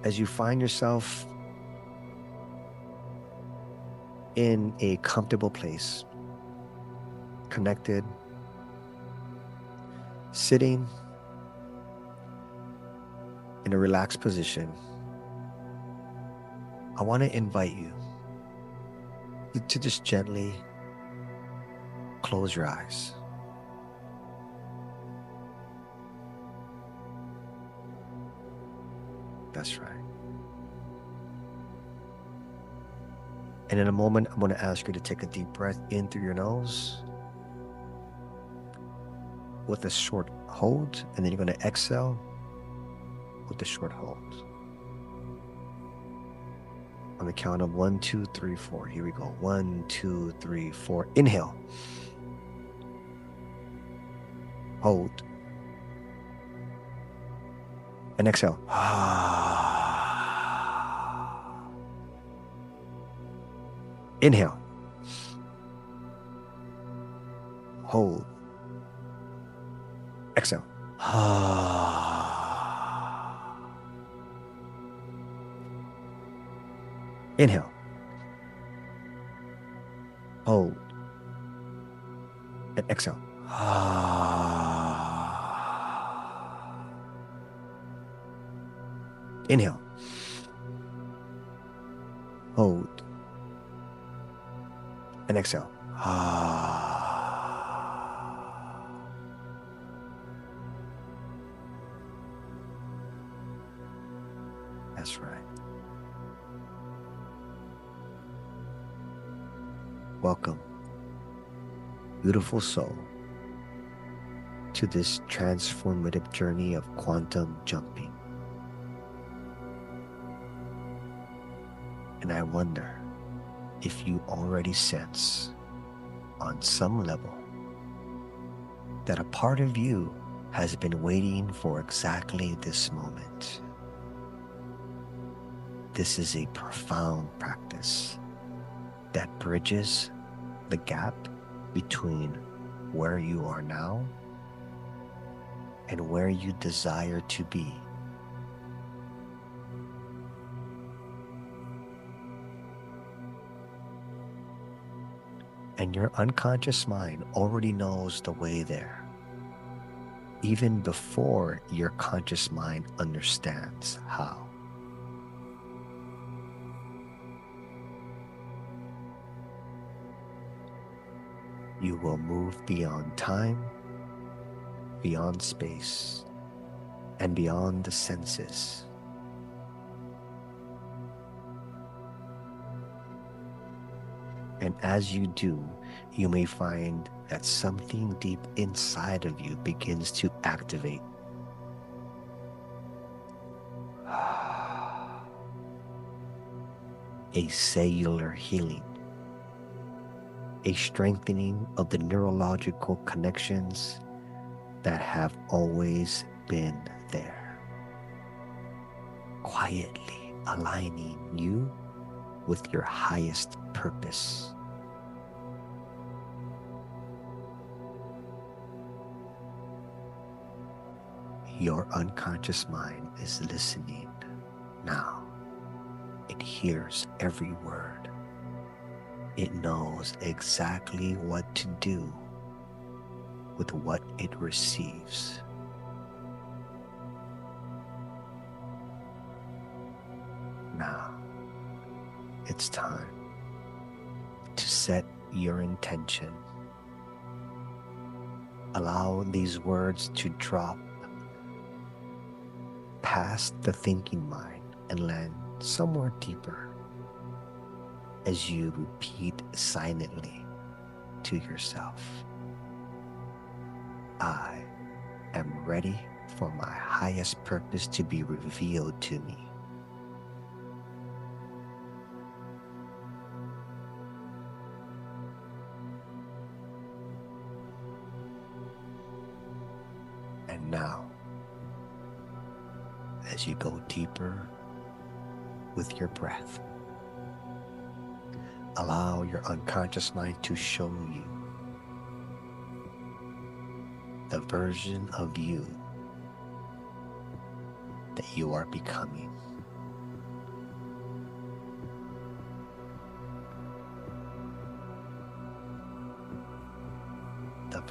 as you find yourself in a comfortable place, connected, sitting in a relaxed position, I want to invite you to just gently close your eyes. That's right. And in a moment, I'm going to ask you to take a deep breath in through your nose with a short hold, and then you're going to exhale with a short hold. On the count of 1, 2, 3, 4. Here we go. 1, 2, 3, 4. Inhale. Hold. And exhale. Inhale. Hold. Exhale. Inhale. Hold. And exhale. Inhale. Hold. And exhale. That's right. Welcome, beautiful soul, to this transformative journey of quantum jumping. And I wonder if you already sense on some level that a part of you has been waiting for exactly this moment. This is a profound practice that bridges the gap between where you are now and where you desire to be. And your unconscious mind already knows the way there, even before your conscious mind understands how. You will move beyond time, beyond space, and beyond the senses. And as you do, you may find that something deep inside of you begins to activate. A cellular healing, a strengthening of the neurological connections that have always been there, quietly aligning you with your highest purpose. Your unconscious mind is listening now. It hears every word. It knows exactly what to do with what it receives. Now, it's time to set your intention. Allow these words to drop past the thinking mind and land somewhere deeper as you repeat silently to yourself. I am ready for my highest purpose to be revealed to me. And now, as you go deeper with your breath, allow your unconscious mind to show you the version of you that you are becoming.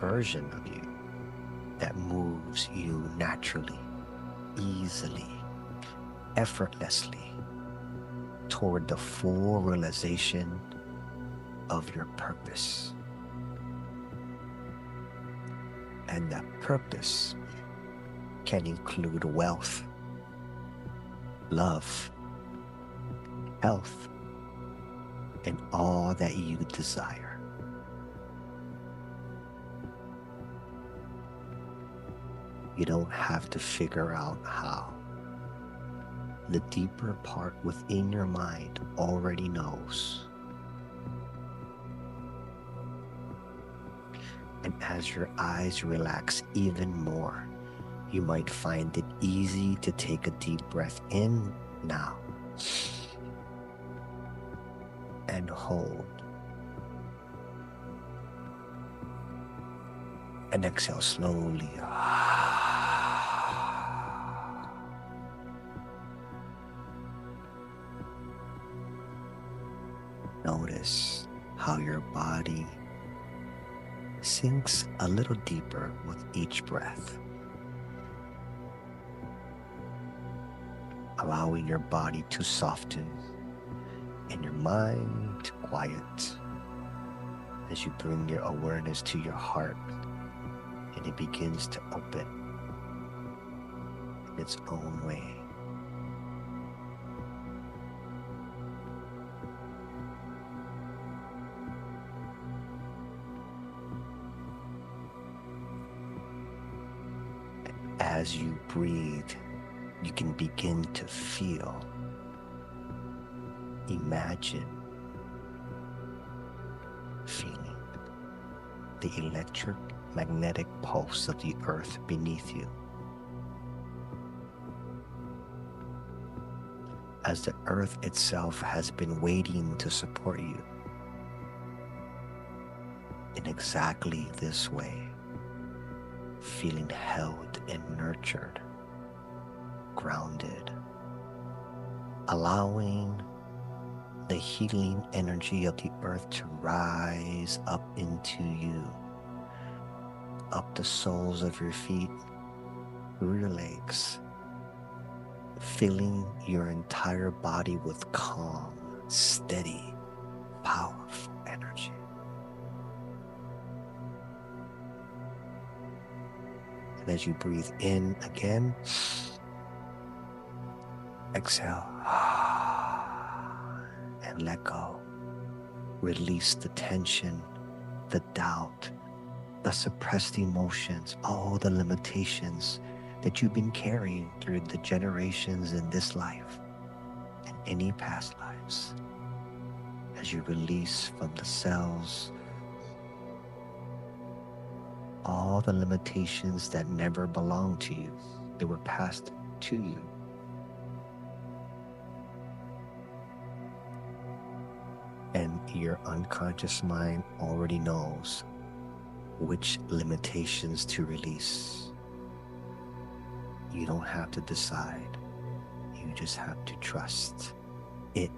version of you that moves you naturally, easily, effortlessly toward the full realization of your purpose. And that purpose can include wealth, love, health, and all that you desire. You don't have to figure out how. The deeper part within your mind already knows. And as your eyes relax even more, you might find it easy to take a deep breath in now and hold. And exhale slowly. Notice how your body sinks a little deeper with each breath, allowing your body to soften and your mind to quiet as you bring your awareness to your heart and it begins to open in its own way. As you breathe, you can begin to feel, imagine, feeling the electric magnetic pulse of the earth beneath you. As the earth itself has been waiting to support you in exactly this way, feeling held and nurtured, grounded, allowing the healing energy of the earth to rise up into you, up the soles of your feet, through your legs, filling your entire body with calm, steady, powerful energy. And as you breathe in again, exhale and let go. Release the tension, the doubt, the suppressed emotions, all the limitations that you've been carrying through the generations in this life and any past lives. As you release from the cells all the limitations that never belonged to you, they were passed to you. And your unconscious mind already knows which limitations to release. You don't have to decide. You just have to trust. It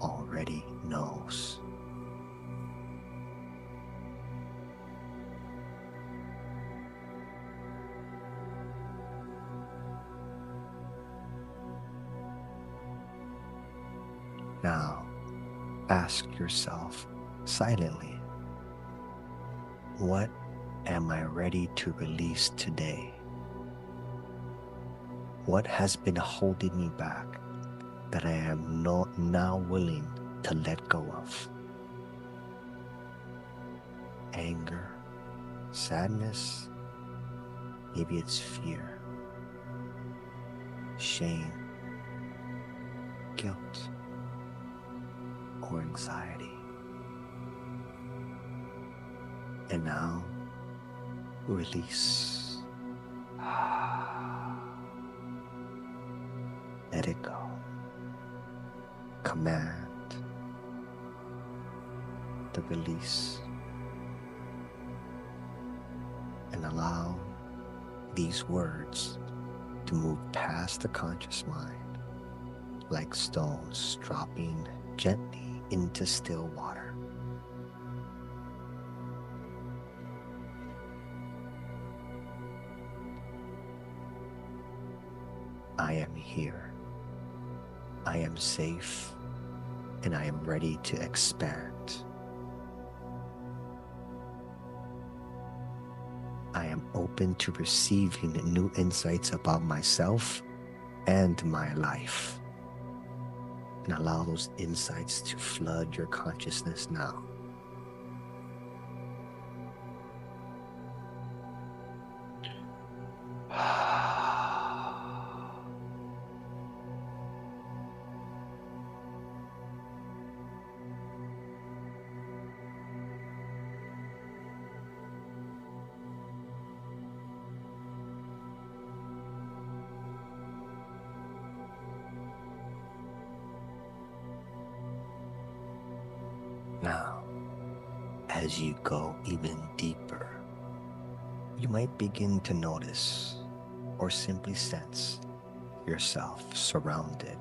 already knows. Now, ask yourself silently, what am I ready to release today? What has been holding me back that I am now willing to let go of? Anger, sadness, maybe it's fear, shame, guilt, or anxiety. And now, release. Let it go. Command the release. And allow these words to move past the conscious mind like stones dropping gently into still water. I am here. I am safe, and I am ready to expand. I am open to receiving new insights about myself and my life. And allow those insights to flood your consciousness now. Now, as you go even deeper, you might begin to notice or simply sense yourself surrounded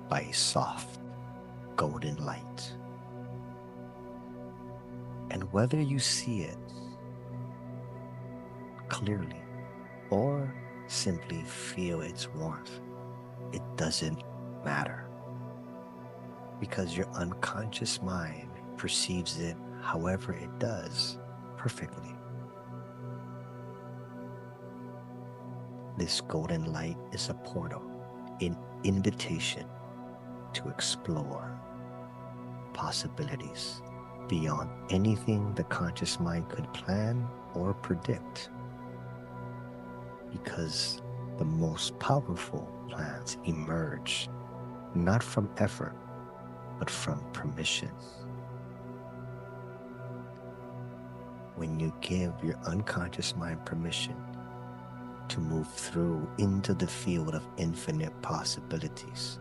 by a soft golden light. And whether you see it clearly or simply feel its warmth, it doesn't matter, because your unconscious mind perceives it however it does perfectly. This golden light is a portal, an invitation to explore possibilities beyond anything the conscious mind could plan or predict. Because the most powerful plans emerge not from effort, but from permission. When you give your unconscious mind permission to move through into the field of infinite possibilities,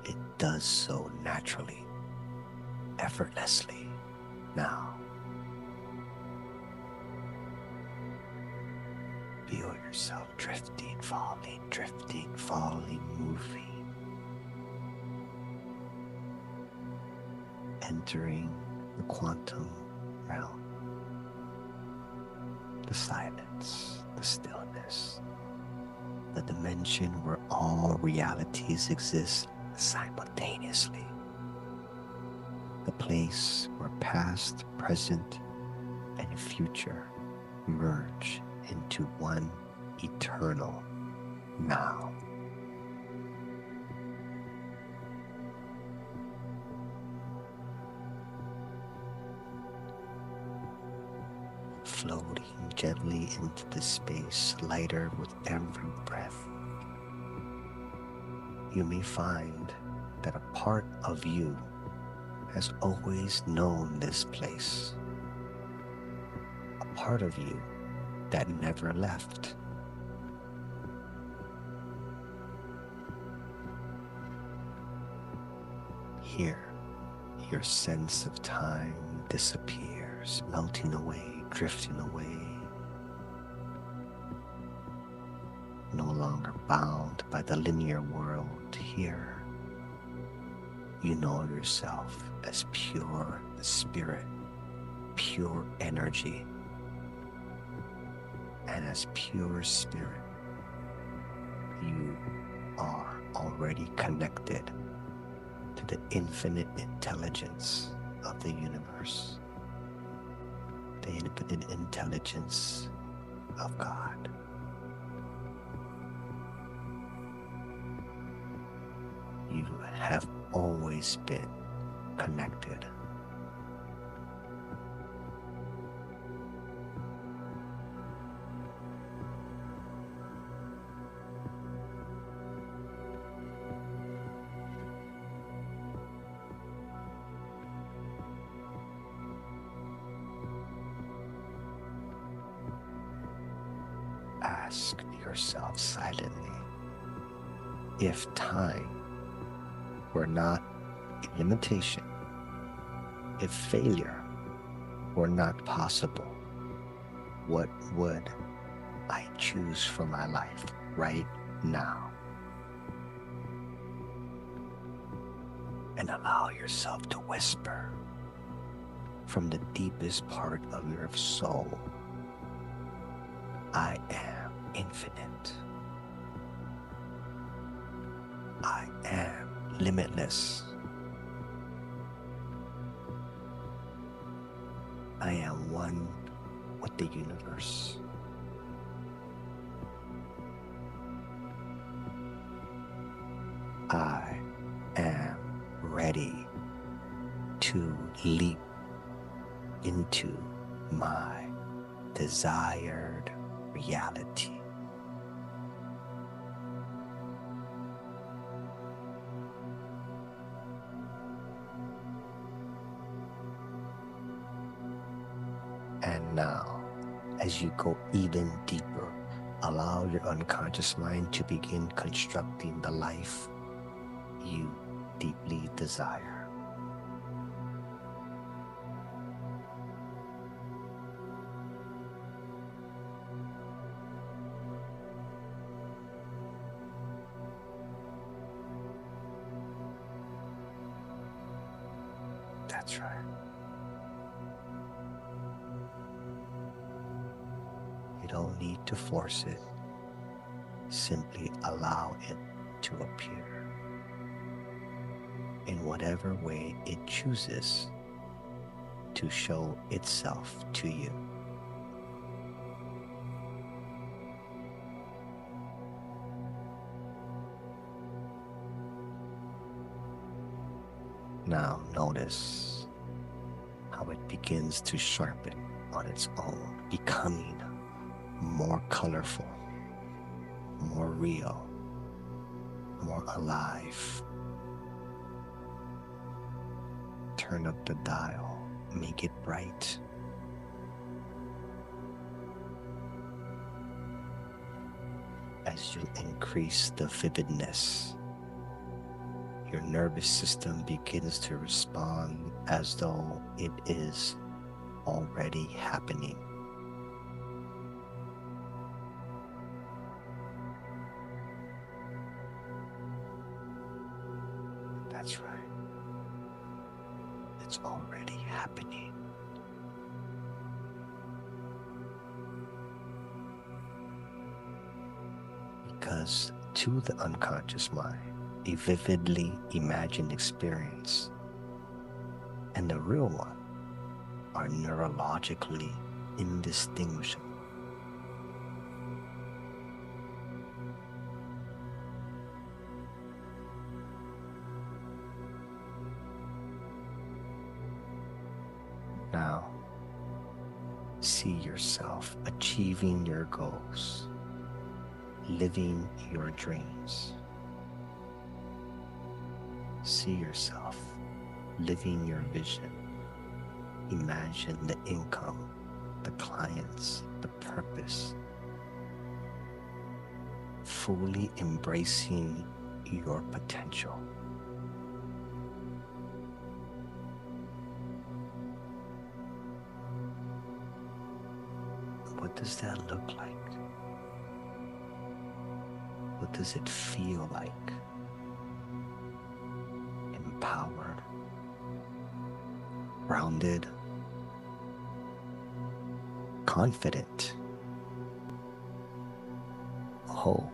it does so naturally, effortlessly. Now, feel yourself drifting, falling, moving, entering the quantum realm, the silence, the stillness, the dimension where all realities exist simultaneously, the place where past, present, and future merge into one eternal now. Floating gently into the space, lighter with every breath, you may find that a part of you has always known this place, a part of you that never left. Here, your sense of time disappears, melting away, drifting away, no longer bound by the linear world. Here, you know yourself as pure spirit, pure energy, and as pure spirit, you are already connected to the infinite intelligence of the universe, the infinite intelligence of God. You have always been connected. Ask yourself silently, if time were not a limitation, if failure were not possible, what would I choose for my life right now? And allow yourself to whisper from the deepest part of your soul, I am infinite. I am limitless. I am one with the universe. I am ready to leap into my desired reality. And now, as you go even deeper, allow your unconscious mind to begin constructing the life you deeply desire. That's right. You don't need to force it. Simply allow it to appear in whatever way it chooses to show itself to you. Now notice how it begins to sharpen on its own, becoming more colorful, more real, more alive. Turn up the dial, make it bright. As you increase the vividness, your nervous system begins to respond as though it is already happening. That's right. It's already happening. Because to the unconscious mind, a vividly imagined experience and the real one are neurologically indistinguishable. Now, see yourself achieving your goals, living your dreams. See yourself living your vision. Imagine the income, the clients, the purpose. Fully embracing your potential. What does that look like? What does it feel like? Empowered, grounded, confident, whole.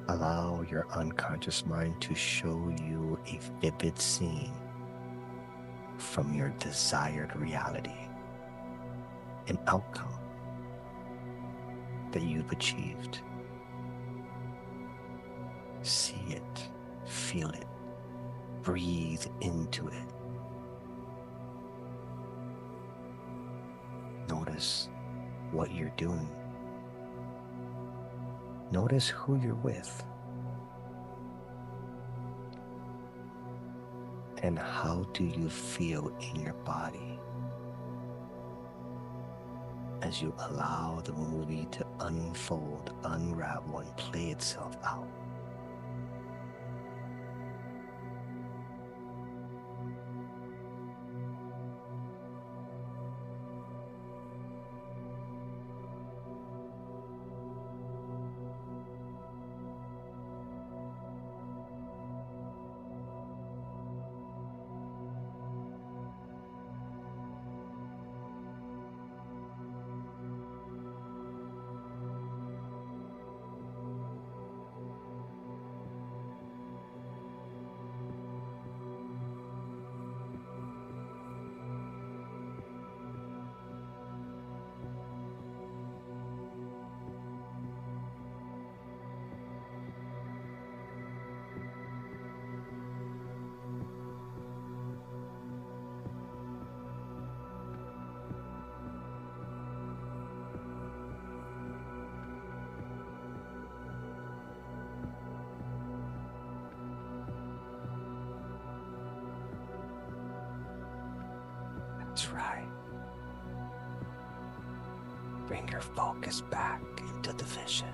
Allow your unconscious mind to show you a vivid scene from your desired reality, an outcome that you've achieved. See it, feel it, breathe into it. Notice what you're doing. Notice who you're with. And how do you feel in your body as you allow the movie to unfold, unravel, and play itself out? That's right. Bring your focus back into the vision.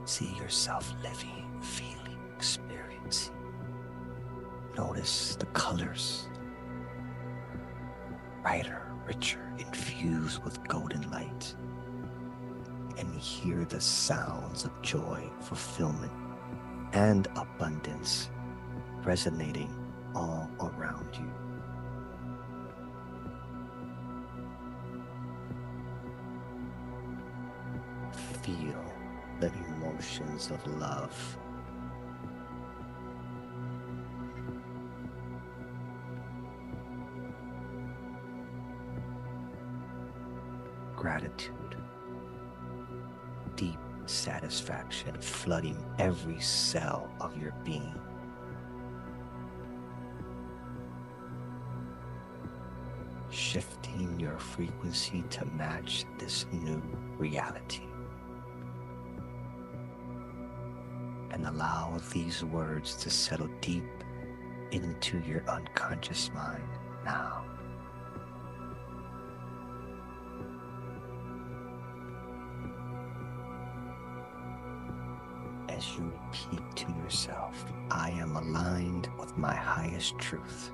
See yourself living, feeling, experiencing. Notice the colors, brighter, richer, infused with golden light. And hear the sounds of joy, fulfillment, and abundance resonating all around you. Feel the emotions of love, gratitude, deep satisfaction flooding every cell of your being. Shifting your frequency to match this new reality. And allow these words to settle deep into your unconscious mind now. As you repeat to yourself, I am aligned with my highest truth.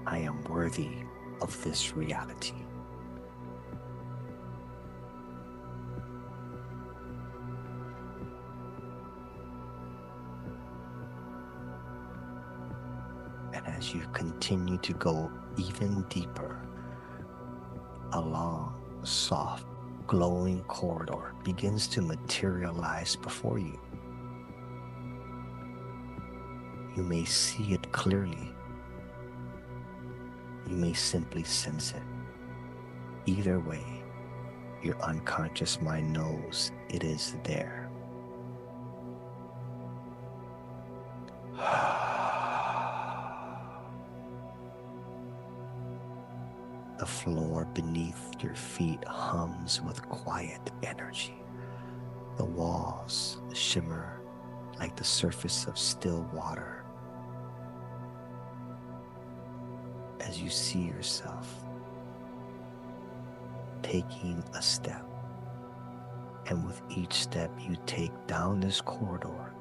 I am worthy of this reality. And as you continue to go even deeper along the soft, glowing corridor begins to materialize before you. You may see it clearly. You may simply sense it. Either way, your unconscious mind knows it is there. The floor beneath your feet hums with quiet energy. The walls shimmer like the surface of still water. As you see yourself taking a step, and with each step you take down this corridor,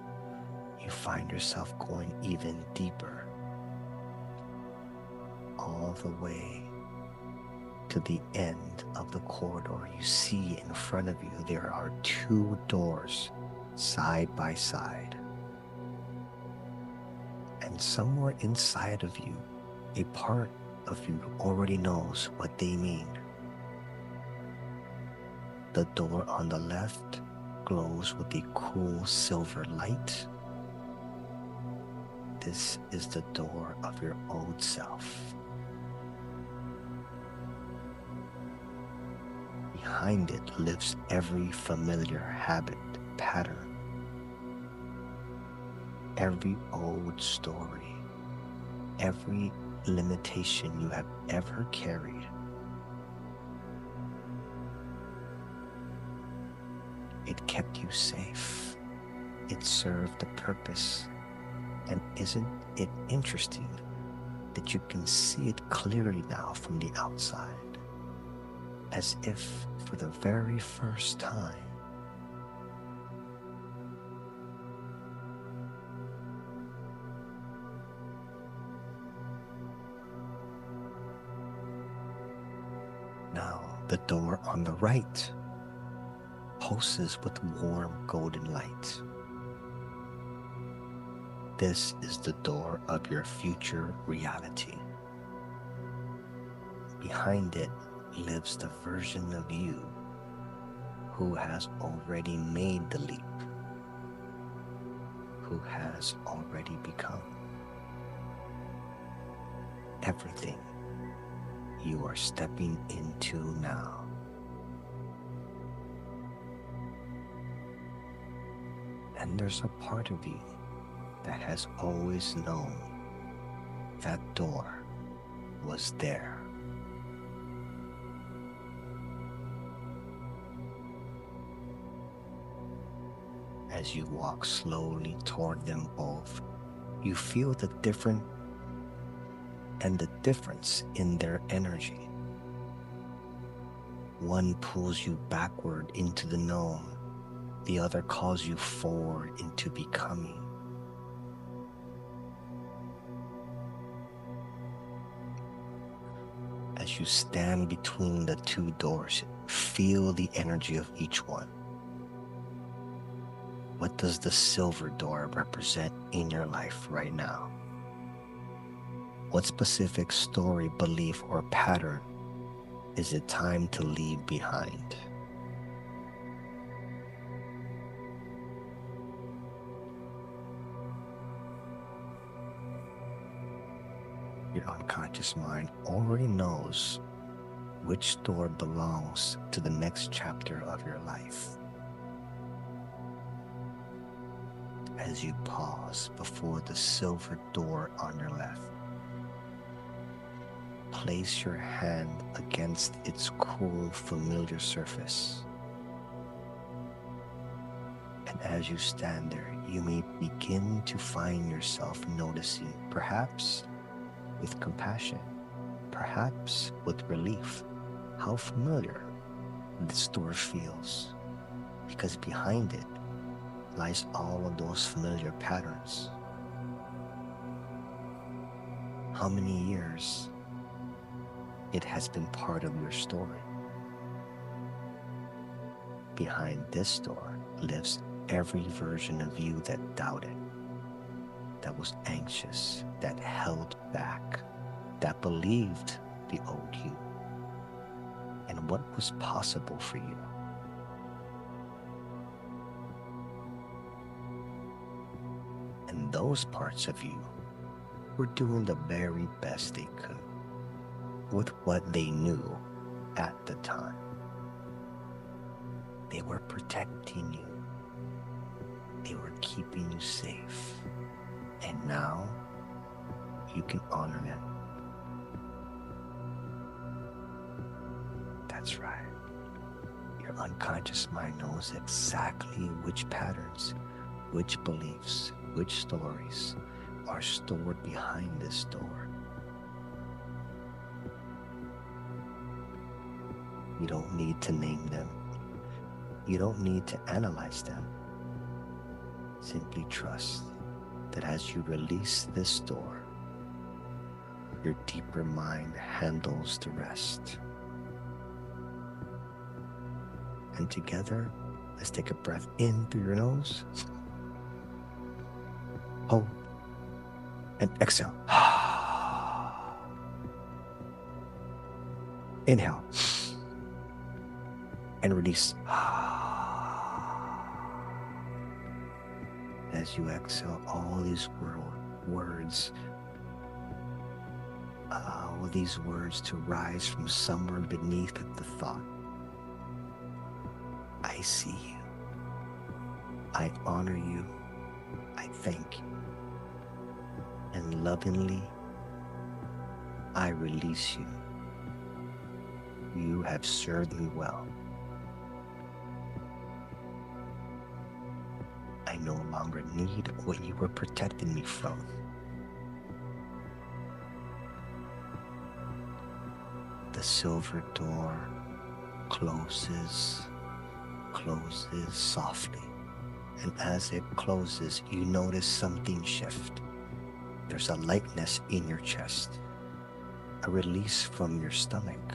you find yourself going even deeper, all the way to the end of the corridor. You see in front of you there are two doors side by side, and somewhere inside of you, a part of you already knows what they mean. The door on the left glows with a cool silver light. This is the door of your old self. Behind it lives every familiar habit, pattern, every old story, every limitation you have ever carried. It kept you safe. It served a purpose. And isn't it interesting that you can see it clearly now from the outside, as if for the very first time? Now, the door on the right pulses with warm golden light. This is the door of your future reality. Behind it lives the version of you who has already made the leap, who has already become everything you are stepping into now. And there's a part of you that has always known that door was there. As you walk slowly toward them both, you feel the difference in their energy. One pulls you backward into the known, the other calls you forward into becoming. As you stand between the two doors, feel the energy of each one. What does the silver door represent in your life right now? What specific story, belief, or pattern is it time to leave behind? Your unconscious mind already knows which door belongs to the next chapter of your life. As you pause before the silver door on your left, place your hand against its cool, familiar surface. And as you stand there, you may begin to find yourself noticing, perhaps with compassion, perhaps with relief, how familiar this door feels, because behind it lies all of those familiar patterns. How many years it has been part of your story. Behind this door lives every version of you that doubted, that was anxious, that held back, that believed the old you, and what was possible for you. And those parts of you were doing the very best they could with what they knew at the time. They were protecting you. They were keeping you safe. And now you can honor them. That's right. Your unconscious mind knows exactly which patterns, which beliefs, which stories are stored behind this door. You don't need to name them. You don't need to analyze them. Simply trust that as you release this door, your deeper mind handles the rest. And together, let's take a breath in through your nose. Hold and exhale. Inhale and release. As you exhale, all these words, allow these words to rise from somewhere beneath the thought. I see you. I honor you. I thank you. And lovingly, I release you. You have served me well. I no longer need what you were protecting me from. The silver door closes softly. And as it closes, you notice something shift. There's a lightness in your chest, a release from your stomach,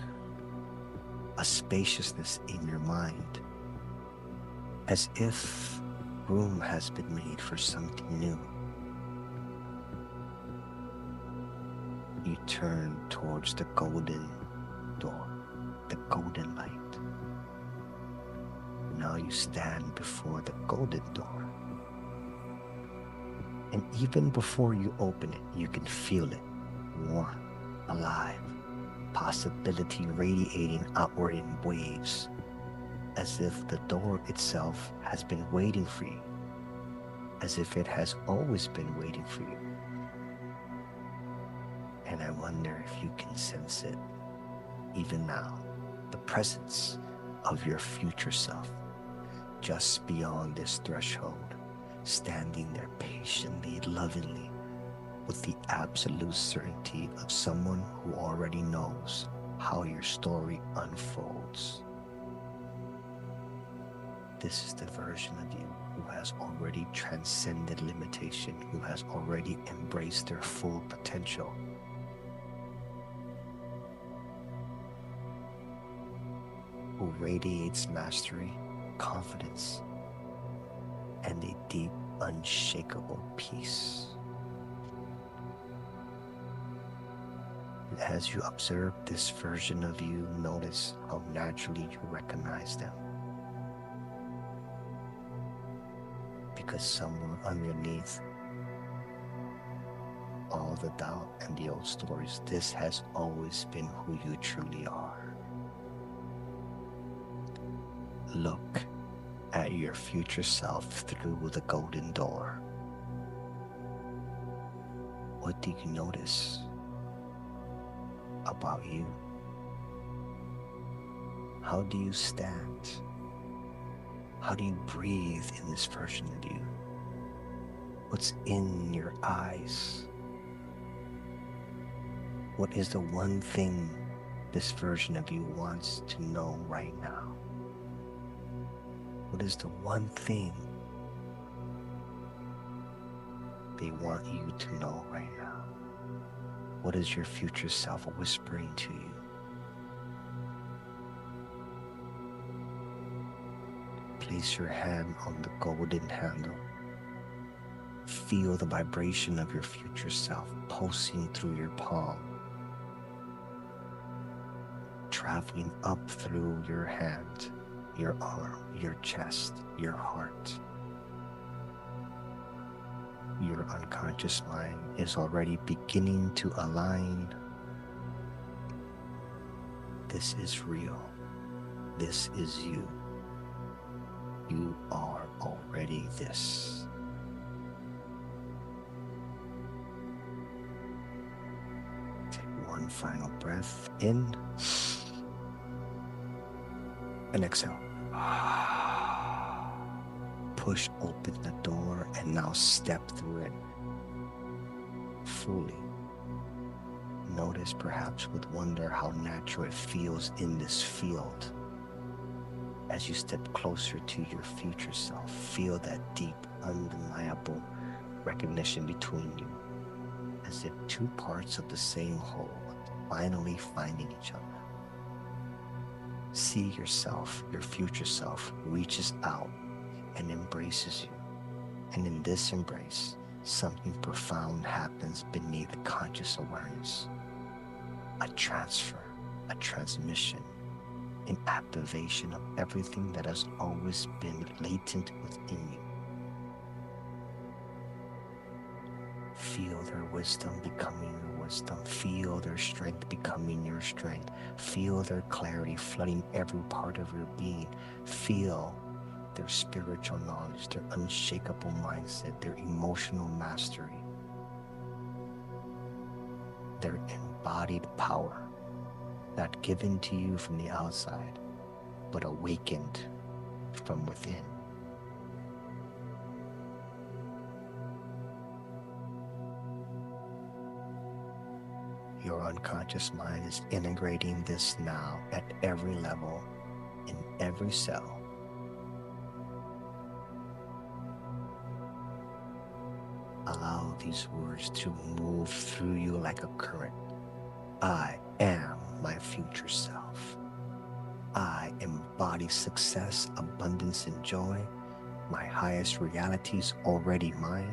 a spaciousness in your mind, as if room has been made for something new. You turn towards the golden door, the golden light. Now you stand before the golden door. And even before you open it, you can feel it, warm, alive, possibility radiating outward in waves, as if the door itself has been waiting for you, as if it has always been waiting for you. And I wonder if you can sense it, even now, the presence of your future self. just beyond this threshold, standing there patiently, lovingly, with the absolute certainty of someone who already knows how your story unfolds. This is the version of you who has already transcended limitation, who has already embraced their full potential. Who radiates mastery, confidence, and a deep, unshakable peace. And as you observe this version of you, notice how naturally you recognize them. Because somewhere underneath all the doubt and the old stories, this has always been who you truly are. Look at your future self through the golden door. What do you notice about you? How do you stand? How do you breathe in this version of you? What's in your eyes? What is the one thing this version of you wants to know right now? What is the one thing they want you to know right now? What is your future self whispering to you? Place your hand on the golden handle. Feel the vibration of your future self pulsing through your palm, traveling up through your hand, your arm, your chest, your heart. Your unconscious mind is already beginning to align. This is real. This is you. You are already this. Take one final breath in and exhale. Push open the door and now step through it fully. Notice perhaps with wonder how natural it feels in this field. As you step closer to your future self, feel that deep, undeniable recognition between you, as if two parts of the same whole finally finding each other. See yourself, your future self, reaches out and embraces you. And in this embrace, something profound happens beneath conscious awareness. A transfer, a transmission, an activation of everything that has always been latent within you. Feel their wisdom becoming your wisdom. Feel their strength becoming your strength. Feel their clarity flooding every part of your being. Feel their spiritual knowledge, their unshakable mindset, their emotional mastery, their embodied power, not given to you from the outside, but awakened from within. Your unconscious mind is integrating this now at every level, in every cell. Allow these words to move through you like a current. I am my future self. I embody success, abundance, and joy. My highest reality is already mine.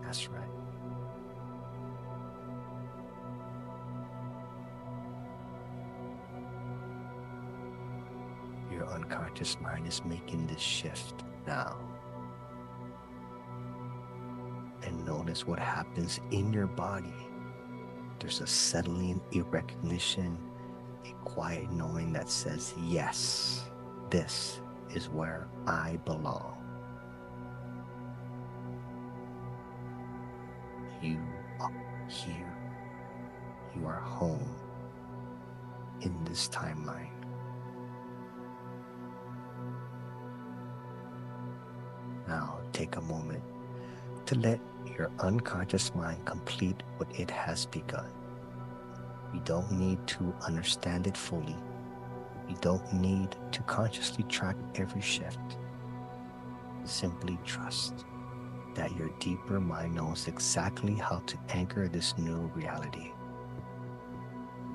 That's right. Your unconscious mind is making this shift now. And notice what happens in your body. There's a settling, a recognition, a quiet knowing that says, yes, this is where I belong. You are here. You are home in this timeline. take a moment to let your unconscious mind complete what it has begun. You don't need to understand it fully. You don't need to consciously track every shift. Simply trust that your deeper mind knows exactly how to anchor this new reality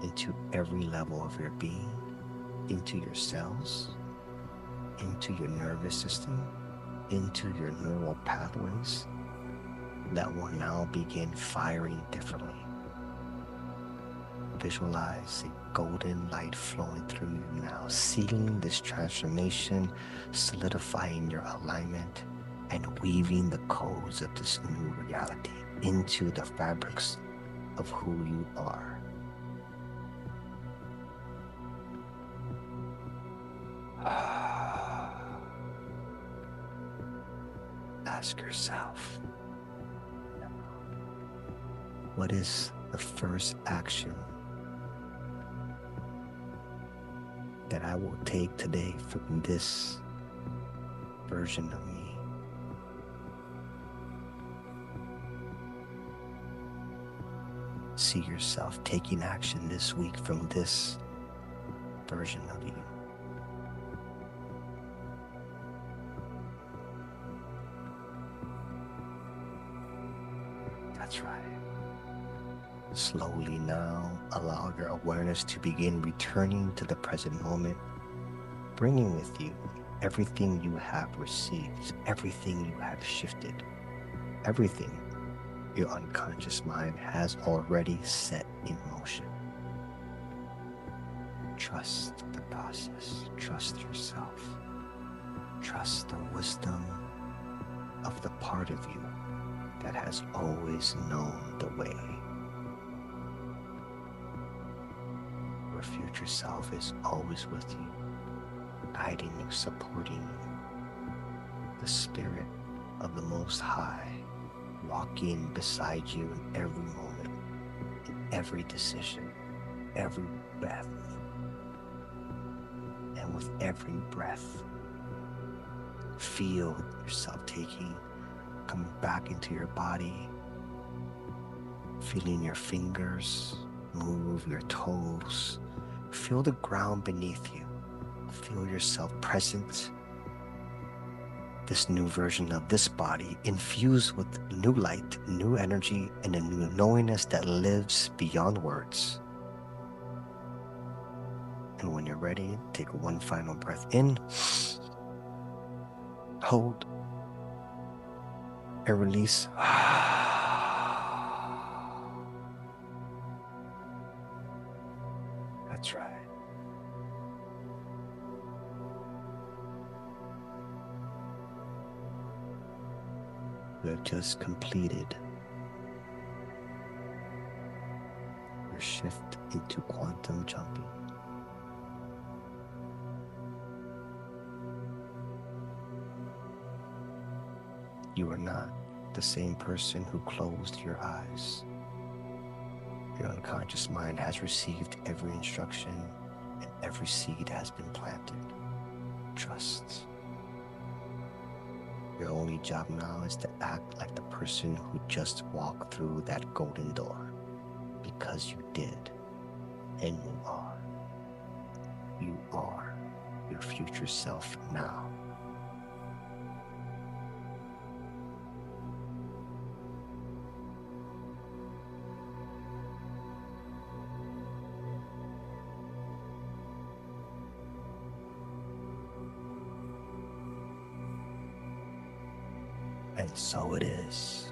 into every level of your being, into your cells, into your nervous system, into your neural pathways that will now begin firing differently. Visualize a golden light flowing through you now, sealing this transformation, solidifying your alignment, and weaving the codes of this new reality into the fabrics of who you are. Ask yourself, what is the first action that I will take today from this version of me? See yourself taking action this week from this version of you. That's right. Slowly now, allow your awareness to begin returning to the present moment, bringing with you everything you have received, everything you have shifted, everything your unconscious mind has already set in motion. Trust the process, trust yourself, trust the wisdom of the part of you that has always known the way. Your future self is always with you, guiding you, supporting you. The Spirit of the Most High, walking beside you in every moment, in every decision, every breath. And with every breath, feel yourself coming back into your body, feeling your fingers move, your toes. Feel the ground beneath you. Feel yourself present. This new version of this body infused with new light, new energy, and a new knowingness that lives beyond words. And when you're ready, take one final breath in, hold, and release. That's right. You have just completed your shift into quantum jumping. You are not the same person who closed your eyes. Your unconscious mind has received every instruction and every seed has been planted. Trust. Your only job now is to act like the person who just walked through that golden door, because you did, and you are. You are your future self now. And so it is.